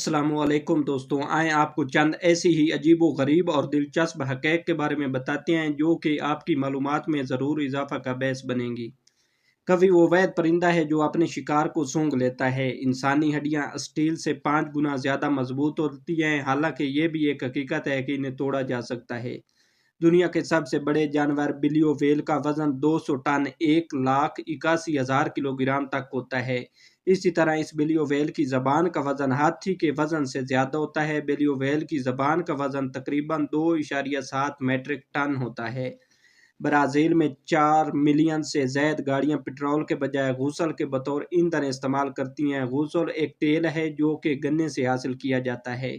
अस्सलामुअलैकुम दोस्तों, आए आपको चंद ऐसी ही अजीबो गरीब और दिलचस्प हक़ैक़ के बारे में बताते हैं जो कि आपकी मालूमात में ज़रूर इजाफ़ा का बायस बनेंगी। कभी वो वैद परिंदा है जो अपने शिकार को सूंघ लेता है। इंसानी हड्डियां स्टील से 5 गुना ज़्यादा मजबूत होती हैं, हालांकि ये भी एक हकीकत है कि इन्हें तोड़ा जा सकता है। दुनिया के सबसे बड़े जानवर बिलियो व्हेल का वजन 200 टन 1,81,000 किलोग्राम तक होता है। इसी तरह इस बिलियो व्हेल की ज़बान का वजन हाथी के वजन से ज़्यादा होता है। बिलियो व्हेल की ज़बान का वजन तकरीबन 2.7 मेट्रिक टन होता है। ब्राज़ील में 4 मिलियन से ज़ायद गाड़ियां पेट्रोल के बजाय गूसल के बतौर ईंधन इस्तेमाल करती हैं। गूसल एक तेल है जो कि गन्ने से हासिल किया जाता है।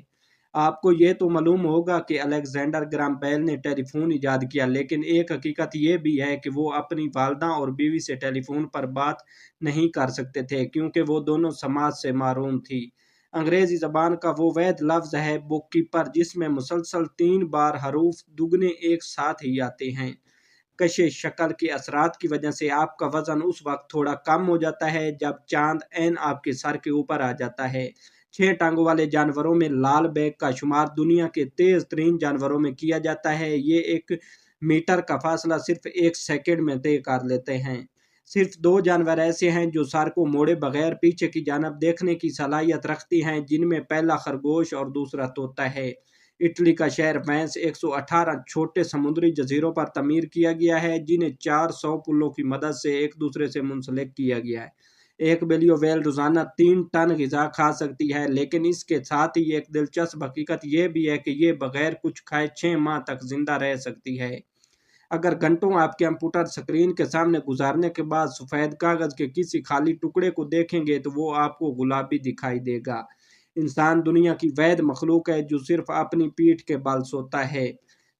आपको ये तो मालूम होगा कि अलेक्जेंडर ग्राहम बेल ने टेलीफोन इजाद किया, लेकिन एक हकीकत ये भी है कि वो अपनी वालदा और बीवी से टेलीफोन पर बात नहीं कर सकते थे क्योंकि वो दोनों समाज से मारूम थी। अंग्रेजी ज़बान का वो वैध लफ्ज़ है बुक कीपर, जिसमें मुसलसल 3 बार हरूफ दुगने एक साथ ही आते हैं। कशे शक्ल के असरात की वजह से आपका वजन उस वक्त थोड़ा कम हो जाता है जब चांद ऐन आपके सर के ऊपर आ जाता है। 6 टांगों वाले जानवरों में लाल बैग का शुमार दुनिया के तेज तरीन जानवरों में किया जाता है। ये 1 मीटर का फासला सिर्फ 1 सेकंड में तय कर लेते हैं। सिर्फ 2 जानवर ऐसे हैं जो सर को मोड़े बगैर पीछे की जानब देखने की सलाहियत रखती हैं, जिनमें पहला खरगोश और दूसरा तोता है। इटली का शहर वेनिस 118 छोटे समुद्री जजीरों पर तमीर किया गया है, जिन्हें 400 पुलों की मदद से एक दूसरे से मुंसलिक किया गया है। एक बिलियो व्हेल रोजाना 3 टन ग़िज़ा खा सकती है, लेकिन इसके साथ ही एक दिलचस्प हकीकत यह भी है कि ये बगैर कुछ खाए 6 माह तक जिंदा रह सकती है। अगर घंटों आपके कंप्यूटर स्क्रीन के सामने गुजारने के बाद सफ़ेद कागज के किसी खाली टुकड़े को देखेंगे तो वो आपको गुलाबी दिखाई देगा। इंसान दुनिया की वैध मखलूक है जो सिर्फ अपनी पीठ के बल सोता है।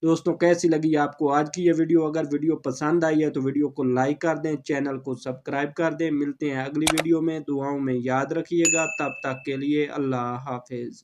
दोस्तों, कैसी लगी आपको आज की ये वीडियो? अगर वीडियो पसंद आई है तो वीडियो को लाइक कर दें, चैनल को सब्सक्राइब कर दें। मिलते हैं अगली वीडियो में, दुआओं में याद रखिएगा। तब तक के लिए अल्लाह हाफिज़।